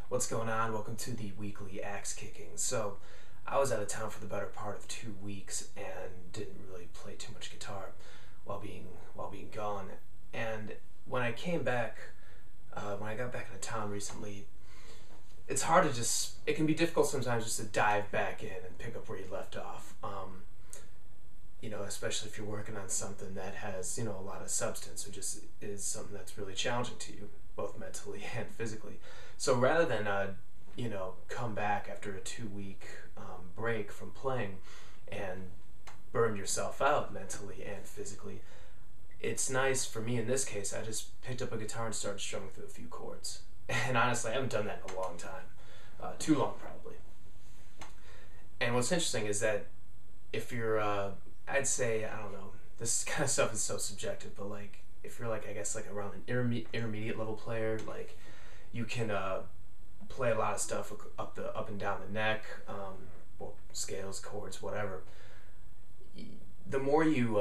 What's going on? Welcome to the weekly axe kicking. So, I was out of town for the better part of 2 weeks and didn't really play too much guitar while being gone. And when I came back, when I got back into town recently, it's hard to it can be difficult sometimes just to dive back in and pick up where you left off. Especially if you're working on something that has, a lot of substance, or just is something that's really challenging to you, both mentally and physically. So rather than, come back after a 2-week break from playing and burn yourself out mentally and physically, it's nice for me in this case, I just picked up a guitar and started strumming through a few chords. And honestly, I haven't done that in a long time. Too long, probably. And what's interesting is that if you're, I'd say, I don't know, this kind of stuff is so subjective, but like, if you're like, I guess like around an intermediate level player, like you can play a lot of stuff up and down the neck, scales, chords, whatever. The more you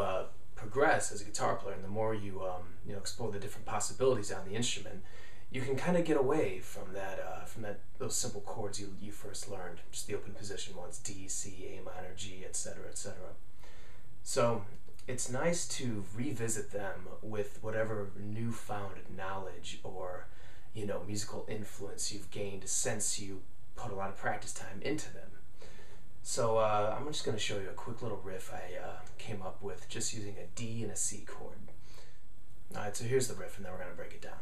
progress as a guitar player, and the more you explore the different possibilities on the instrument, you can kind of get away from those simple chords you first learned, just the open position ones, D, C, A minor, G, etc., etc. So it's nice to revisit them with whatever newfound knowledge or musical influence you've gained since you put a lot of practice time into them. So I'm just going to show you a quick little riff I came up with just using a D and a C chord. Alright, so here's the riff, and then we're going to break it down.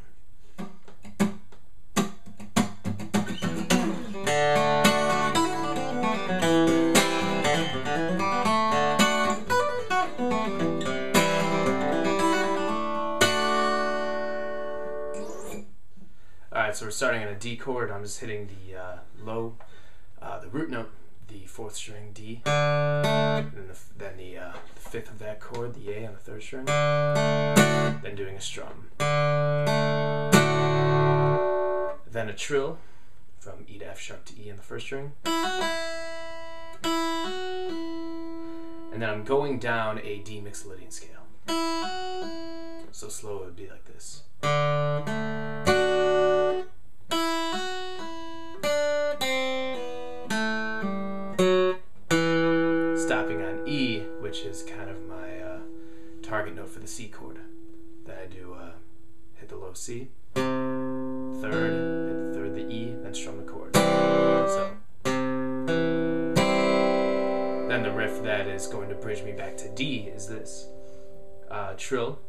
Alright, so we're starting on a D chord. I'm just hitting the the root note, the 4th string D, and then the 5th of that chord, the A on the 3rd string, then doing a strum. Then a trill from E to F sharp to E on the 1st string. And then I'm going down a D Mixolydian scale. So slow it would be like this. Stopping on E, which is kind of my target note for the C chord. Then I do hit the low C, 3rd, hit the 3rd, the E, then strum the chord. So then the riff that is going to bridge me back to D is this. Trill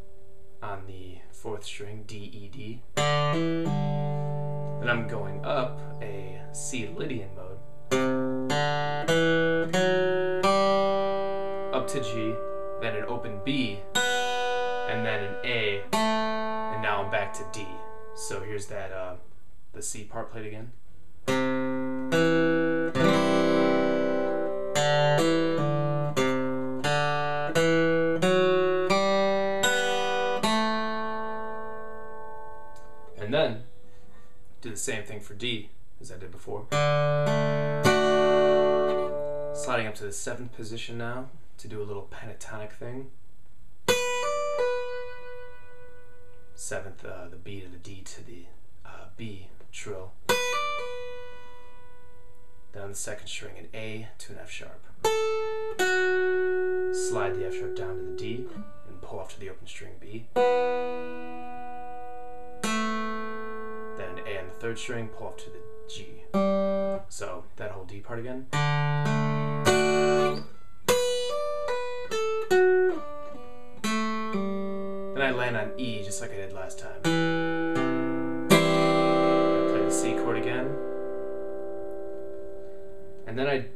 on the 4th string, D, E, D. Then I'm going up a C Lydian mode, up to G, then an open B, and then an A, and now I'm back to D. So here's that, the C part played again. And then do the same thing for D as I did before. Sliding up to the 7th position now to do a little pentatonic thing. 7th, the B to the D to the B trill. Then on the 2nd string, an A to an F sharp. Slide the F sharp down to the D and pull off to the open string B. Then an A on the 3rd string, pull off to the G. So that whole D part again. Then I land on E just like I did last time. I play the C chord again. And then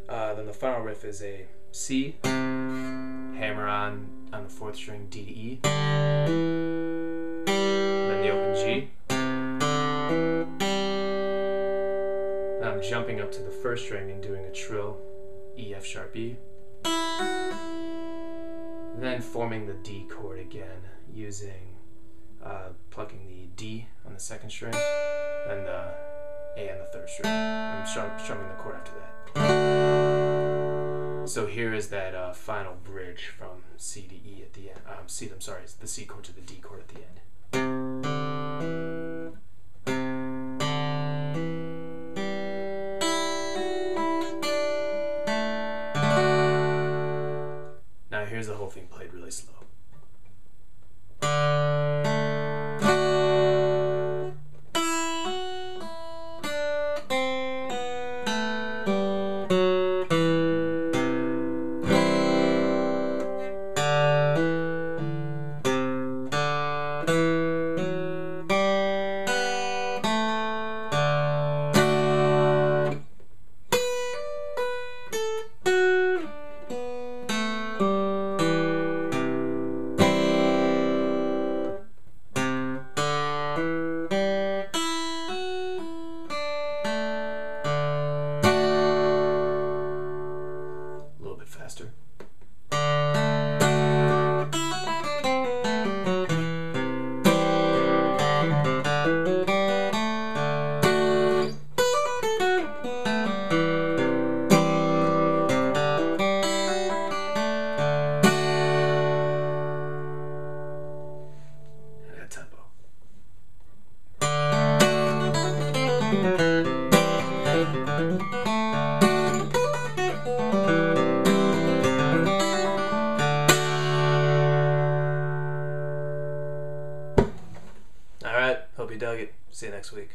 then the final riff is a C, hammer on the 4th string, D to E, then the open G. Then I'm jumping up to the 1st string and doing a trill, E, F sharp, E. Then forming the D chord again using plucking the D on the 2nd string, then the A on the 3rd string. I'm strumming the chord after that. So here is that final bridge from C to E at the end. It's the C chord to the D chord at the end. here's the whole thing played really slow. Faster. And that tempo. Alright, hope you dug it. See you next week.